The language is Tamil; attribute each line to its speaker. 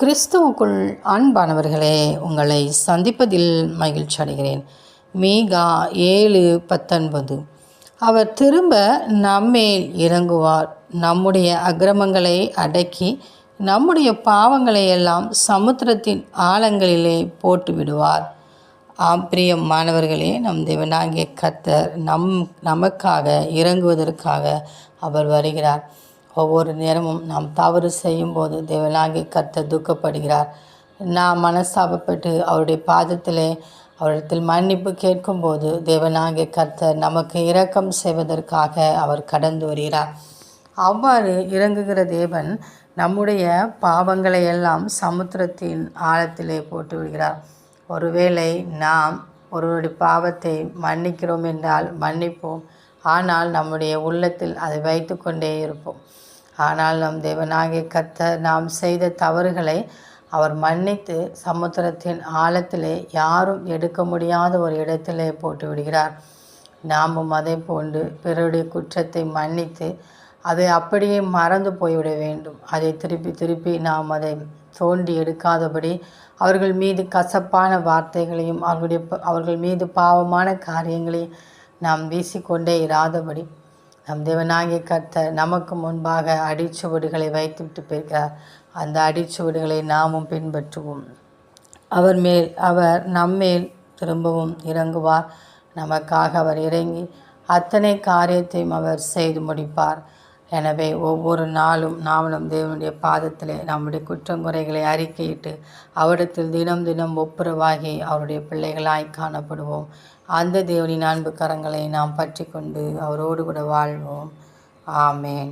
Speaker 1: கிறிஸ்துவுக்குள் அன்பானவர்களே, உங்களை சந்திப்பதில் மகிழ்ச்சி அடைகிறேன். மீகா 7:19. அவர் திரும்ப நம்மேல் இறங்குவார், நம்முடைய அக்கிரமங்களை அடக்கி நம்முடைய பாவங்களை எல்லாம் சமுத்திரத்தின் ஆழங்களிலே போட்டு விடுவார். பிரியமானவர்களே, நம் தேவனாகிய கர்த்தர் நமக்காக இறங்குவதற்காக அவர் வருகிறார். ஒவ்வொரு நேரமும் நாம் தவறு செய்யும்போது தேவனாகிய கர்த்தர் துக்கப்படுகிறார். நாம் மனஸ்தாபப்பட்டு அவருடைய பாதத்திலே அவரிடத்தில் மன்னிப்பு கேட்கும்போது தேவனாகிய கர்த்தர் நமக்கு இரக்கம் செய்வதற்காக அவர் கடந்து வருகிறார். அவ்வாறு இறங்குகிற தேவன் நம்முடைய பாவங்களை எல்லாம் சமுத்திரத்தின் ஆழத்திலே போட்டு விடுகிறார். ஒருவேளை நாம் ஒருவருடைய பாவத்தை மன்னிக்கிறோம் என்றால் மன்னிப்போம், ஆனால் நம்முடைய உள்ளத்தில் அதை வைத்து கொண்டே இருப்போம். ஆனால் நம் தேவனாகிய கர்த்தர் நாம் செய்த தவறுகளை அவர் மன்னித்து சமுத்திரத்தின் ஆழத்திலே யாரும் எடுக்க முடியாத ஒரு இடத்திலே போட்டு விடுகிறார். நாமும் அதை போன்று பிறருடைய குற்றத்தை மன்னித்து அதை அப்படியே மறந்து போய்விட வேண்டும். அதை திருப்பி நாம் அதை தோண்டி எடுக்காதபடி அவர்கள் மீது கசப்பான வார்த்தைகளையும் அவர்கள் மீது பாவமான காரியங்களையும் நாம் வீசிக்கொண்டே இராதபடி நம் தேவனாகிய கர்த்தர் நமக்கு முன்பாக அடிச்சுவடுகளை வைத்துவிட்டு போகிறார். அந்த அடிச்சுவடுகளை நாமும் பின்பற்றுவோம். அவர் நம்மேல் திரும்பவும் இறங்குவார். நமக்காக அவர் இறங்கி அத்தனை காரியத்தையும் அவர் செய்து முடிப்பார். எனவே ஒவ்வொரு நாளும் நாம் நம் தேவனுடைய பாதத்திலே நம்முடைய குற்றங்குறைகளை அறிக்கையிட்டு அவரிடத்தில் தினம் தினம் ஒப்புரவாகி அவருடைய பிள்ளைகளாய் காணப்படுவோம். அந்த தேவனின் அன்பு கரங்களை நாம் பற்றி கொண்டு அவரோடு கூட வாழ்வோம். ஆமேன்.